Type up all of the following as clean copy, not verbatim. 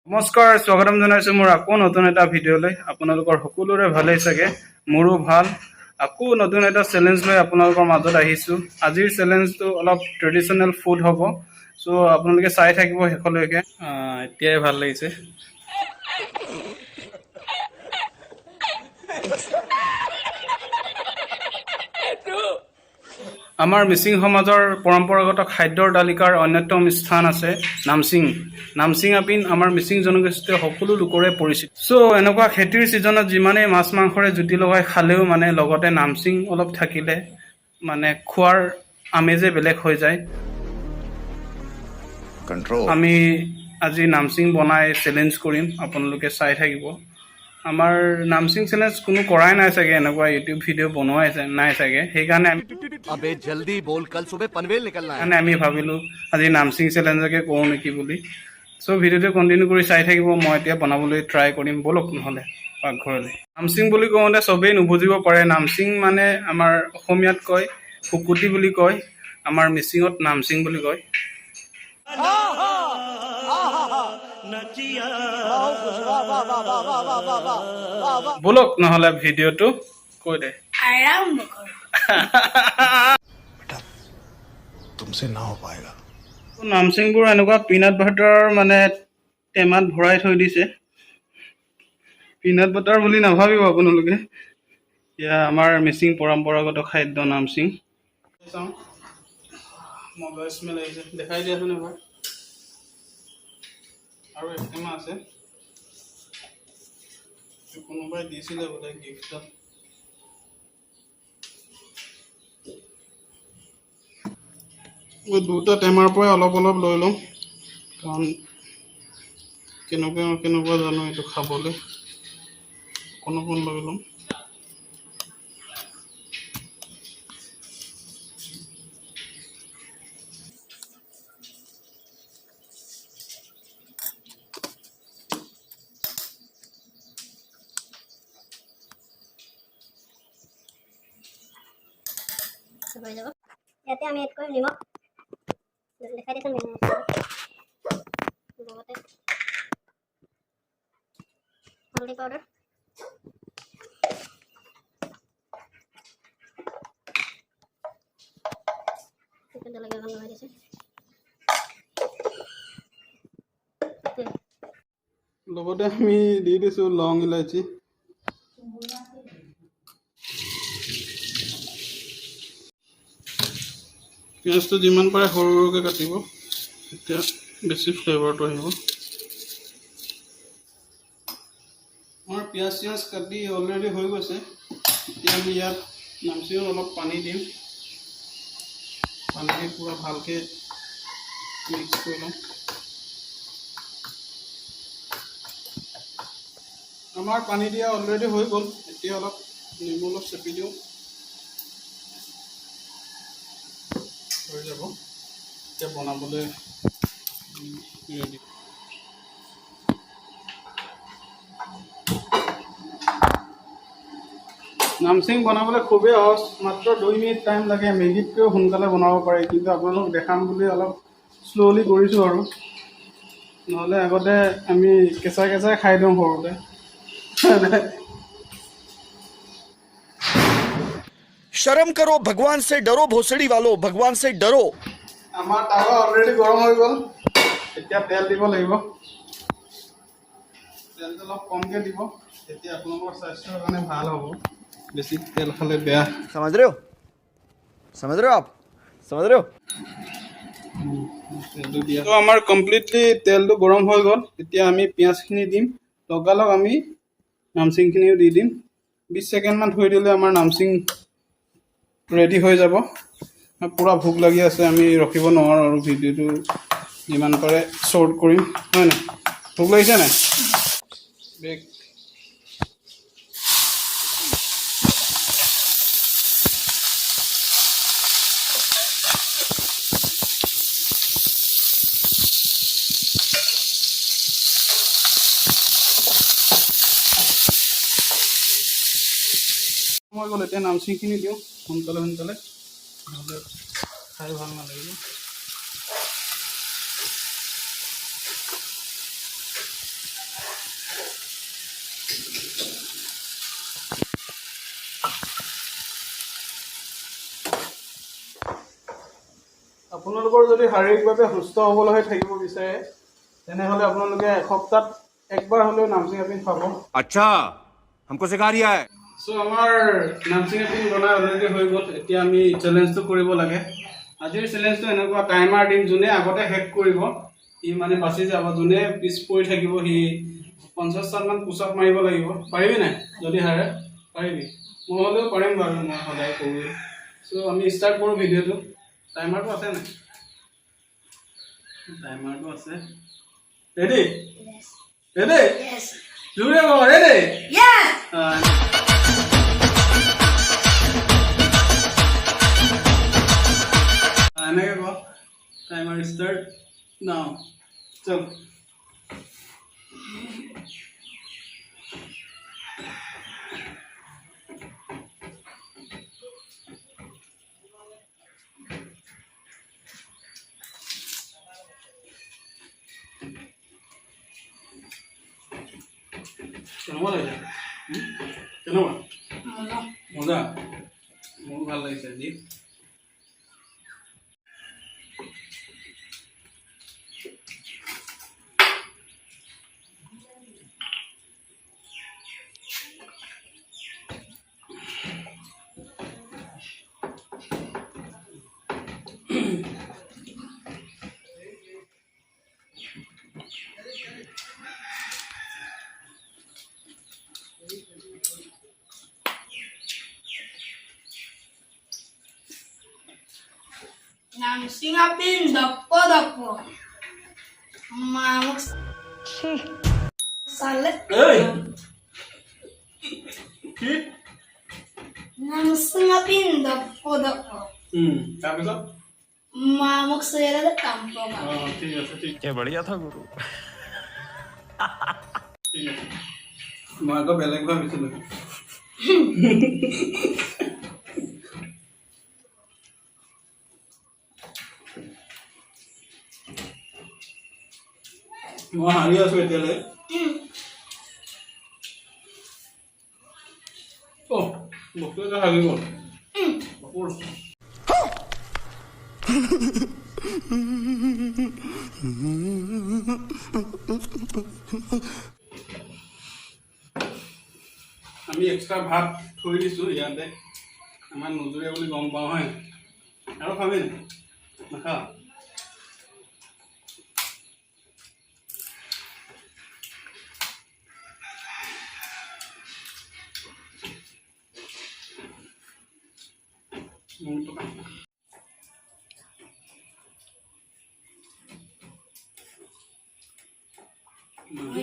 নমস্কাৰ স্বাগতম জনাইছো মোৰ আকৌ নতুন এটা ভিডিঅ'লৈ আপোনালোকৰ সকলোৰে ভালেই চাগে মোৰো ভাল আকৌ নতুন এটা চেলেঞ্জ লৈ আপোনালোকৰ মাজত আহিছো আজিৰ চেলেঞ্জটো অলপ ট্ৰেডিশনেল ফুড হ'ব সো আপোনালোকে চাই থাকিব শেষলৈকে এতিয়াই ভাল লাগিছে আমাৰ মিচিং সমাজৰ পৰম্পৰাগত খাদ্যৰ তালিকাৰ অন্যতম স্থান আছে নামসিং নামসিং আপিন আমাৰ মিচিং জনগোষ্ঠীয় সকলো লোকৰে পৰিচিত সো এনেকুৱা খেতিৰ সিজনত যিমানে মাছ মাংসৰে জুতি লগাই খালেও মানে লগতে নামসিং অলপ থাকিলে মানে খোৱাৰ আমেজে বেলেগ হৈ যায় কন্ট্ৰোল আমি আজি নামসিং বনাই চ্যালেঞ্জ কৰিম আপোনালোকে চাই থাকিব আমাৰ নামসিং চ্যালেঞ্জ কোনো কৰাই নাই চাগে এনেকুৱা ইউটিউব ভিডিও বনোৱাই নাই চাগে সেইকাৰণে अबे जल्दी बोल कल सुबह पनवेल निकलना है আমি ভাবিলো আজি নামসিং চ্যালেঞ্জকে কৰো নেকি বুলি সো ভিডিওটো কন্টিনিউ কৰি চাই থাকিব মই এতিয়া বনাবলৈ ট্ৰাই কৰিম বলক নহলে পাকঘৰলৈ নামসিং বুলি কওঁতে সবেই নুবুজিব পাৰে নামসিং মানে আমাৰ অসমীয়াত কয় ফুকুটি বুলি কয় আমাৰ মিচিঙত নামসিং বুলি কয় বলক নহলে ভিডিওটো কৈ দে আৰম্ভ কৰ बेटा तुमसे ना हो पाएगा নামসিংবোৰ এনেকুৱা পিনাট বাটাৰ মানে টেমাত ভৰাই থৈ দিছে পিনাট বাটাৰ বুলি নাভাবিব আপোনালোকে ইয়া আমাৰ মিচিং পৰম্পৰাগত খাদ্য নামসিং মজা স্মেল আহিছে দেখাই দিয়াচোন এবাৰ আৰু এক টেমা আছে কোনোবাই দিছিলে বোলে গিফ্টত দুটা টেমাৰ পৰা অলপ অলপ লৈ লওঁ কাৰণ কেনেকুৱা জানো এইটো খাবলৈ কোন লৈ লওঁ ইয়াতে আমি এড কৰিম নিমখ দেখাই দিছোঁ নিমখ লগতে হালধি পাউডাৰ লগাই দিছোঁ লগতে আমি দি দিছোঁ লং ইলাইচি পিঁয়াজটো যিমান পাৰে সৰু সৰুকৈ কাটিব তেতিয়া বেছি ফ্লেভাৰটো আহিব আমাৰ পিঁয়াজ কাটি অলৰেডি হৈ গৈছে এতিয়া আমি ইয়াত নামসিঙত অলপ পানী দিম পানী দি পুৰা ভালকৈ মিক্স কৰি লওঁ আমাৰ পানী দিয়া অলৰেডি হৈ গ'ল এতিয়া অলপ নেমু অলপ চেপি দিওঁ হৈ যাব এতিয়া বনাবলৈ ৰেডি নামসিং বনাবলৈ খুবেই সহজ মাত্ৰ 2 মিনিট টাইম লাগে মেগীতকৈও সোনকালে বনাব পাৰি কিন্তু আপোনালোক দেখাম বুলি অলপ শ্ল'লি কৰিছোঁ আৰু নহ'লে আগতে আমি কেঁচাই খাই দিওঁ সৰুতে शर्म करो भगवान से डरो भोसड़ी वालों भगवान से डरो আমাৰ তাৱা অলৰেডি গৰম হৈ গ'ল এতিয়া তেল দিব লাগিব তেলটো অলপ কমকৈ দিব তেতিয়া আপোনালোকৰ স্বাস্থ্যৰ কাৰণে ভাল হ'ব বেছি তেল খালে বেয়া समझ रहे हो आप समझ रहे हो তেলটো দিয়া তো আমাৰ কমপ্লিটলি তেলটো গৰম হৈ গ'ল এতিয়া আমি পিঁয়াজখিনি দিম লগালগ আমি নামসিংখিনিও দি দিম 20 ছেকেণ্ডমান থৈ দিলে আমাৰ নামসিং ৰেডি হৈ যাব পুৰা ভোক লাগি আছে আমি ৰখিব নোৱাৰোঁ আৰু ভিডিঅ'টো যিমান পাৰে শ্বৰ্ট কৰিম হয় নাই ভোক লাগিছে নাই ব্ৰেক মই গ'ল এতিয়া নামসিংখিনি দিওঁ সোনকালে নহ'লে খাই ভাল নালাগিব। 1 আপোনালোকৰ যদি শাৰীৰিকভাৱে সুস্থ সবল হৈ থাকিব বিচাৰে তেনেহ'লে আপোনালোকে এসপ্তাহত একবাৰ হ'লেও নামচিং এপিং খাব। अच्छा हमको सिखा रिया है। চ' আমাৰ নামচিং এপিং বনাই অলৰেডি হৈ গ'ল। এতিয়া আমি চেলেঞ্জটো কৰিব লাগে। আজিৰ চেলেঞ্জটো এনেকুৱা টাইমাৰ দিম, যোনে আগতে শেষ কৰিব সি মানে বাচি যাব, যোনে পিছ পৰি থাকিব সি 50টামান পুচাপ মাৰিব লাগিব। পাৰিবি নাই? যদি হাৰে পাৰিবি, মই হ'লেও পাৰিম বাৰু, মই সদায় কৰোঁ। চ' আমি ষ্টাৰ্ট কৰোঁ ভিডিঅ'টো। টাইমাৰটো আছে নাই? টাইমাৰটো আছে। ৰেডি? ৰেডি? জোৰে ক'ব, ৰেডি? এনেকে ক, টাইমাৰ ষ্টাৰ্ট নাও। চল। কেনেকুৱা লাগিছে? কেনেকুৱা? মজা। মোৰো ভাল লাগিছে আজি। Namsing apin dapo. Mamuk salet. Hey! কি? Namsing apin dapo. তাৰপিছত? Mamuk salet tampo. ঠিক আছে, ঠিক क्या बढ़िया था गुरु। ঠিক আছে। মই আকৌ বেলেগ ভাবিছিলোঁ। মই হাৰি আছো এতিয়ালৈ। বস্তু এটা হাৰি গ'ল। আমি এক্সট্ৰা ভাত থৈ দিছোঁ ইয়াতে, আমাৰ নুজুৰে বুলি গম পাওঁ হয়। আৰু খাবি নাই? নাখা?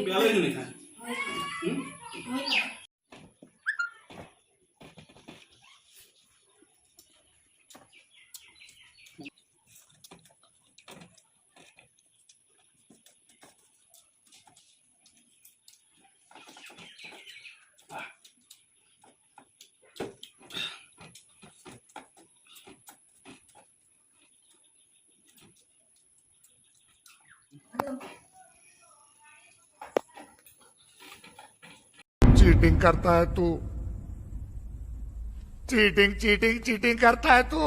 বেয়া লাগিছে নি খাই? चीटिंग करता है तू। चीटिंग करता है तू।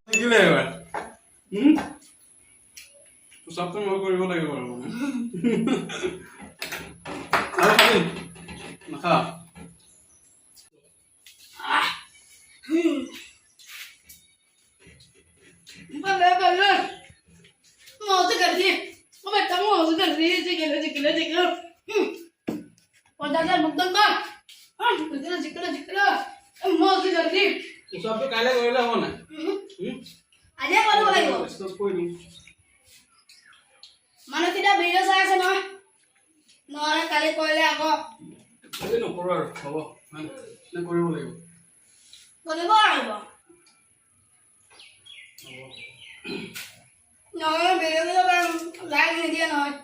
জিকিলে এবাৰ। চবটো মই কৰিব লাগিব আৰু মানে। আৰু খাবি? নাখা? Bale. Mausa कर दी। वो बेटा मौसा कर रही है, जिगले। और दादा मुक्तम का। जिगले। मौसा कर दी। চবটো কাইলৈ কৰিলে হ'ব নাই? আজি কৰিব লাগিব। ষ্টপ কৰি দিম। মানে তেতিয়া ভিডিঅ' চাই আছে নহয়। নহ'লে কালি কৰিলে আকৌ এই নকৰোঁ আৰু হ'ব নে কৰিব লাগিব কৰিব লাগিব নহয় বেলেগ লাইক নিদিয়ে নহয়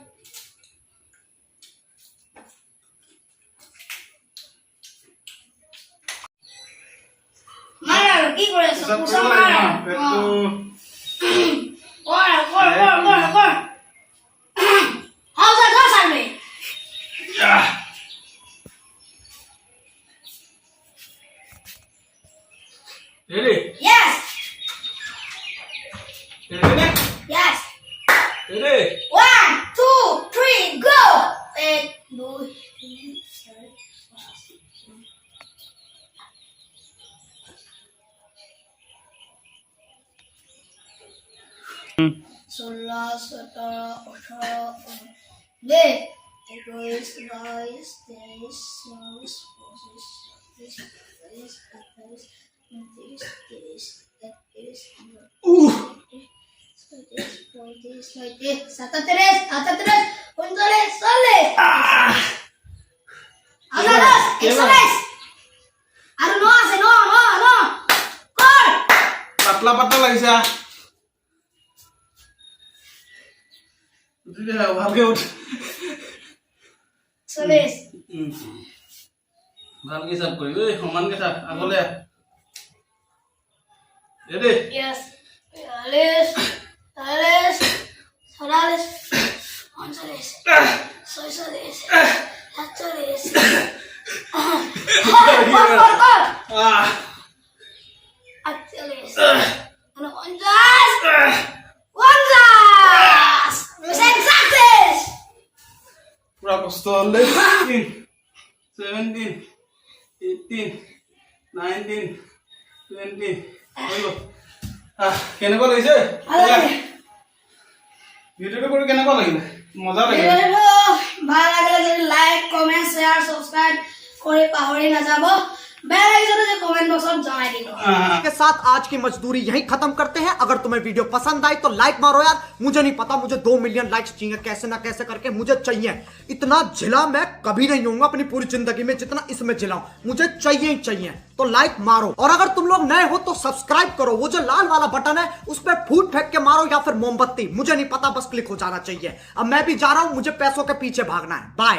মাৰ আৰু কি কৰি আছ পুছা মাৰ কৰ হাউ যা সামনে Ready? Yes. Ready? Yes. Ready? 1, 2, 3, go. 1, 2, 3, 4 16 17 18 20 21 22 23 পাতলা পাতলা লাগিছে ভালকে উঠ ভালকে চাপ কৰি ঐ সমানকে থাক আগলে ৰেডি Yes. 40, 40, 40, 39, 46, 47. Kor. আহ 48. Ano 50? 50. Mission success. পুৰা কষ্ট হ'ল দেই 17 18 19 20 হৈ গ'ল কেনেকুৱা লাগিছে ভিডিঅ'টো কৰি কেনেকুৱা লাগিলে মজা লাগিলে ভাল লাগিলে যদি লাইক কমেন্ট শ্বেয়াৰ সাবস্ক্ৰাইব কৰি পাহৰি নাযাব বেল আইকনটো যে কমেন্ট বক্সত জনাই দিব के साथ आज की मजदूरी यहीं खत्म करते हैं। अगर तुम्हें वीडियो पसंद आई तो लाइक मारो यार। मुझे नहीं पता, मुझे 2 मिलियन लाइक्स चाहिए, कैसे ना कैसे करके मुझे चाहिए। इतना झिला मैं कभी नहीं होऊंगा अपनी पूरी जिंदगी में जितना इसमें झिलाऊं, मुझे चाहिए ही चाहिए। तो लाइक मारो और अगर तुम लोग नए हो तो सब्सक्राइब करो। वो जो लाल वाला बटन है उस पर फूट फेंक के मारो या फिर मोमबत्ती, मुझे नहीं पता, बस क्लिक हो जाना चाहिए। अब मैं भी जा रहा हूं, मुझे पैसों के पीछे भागना है। बाय।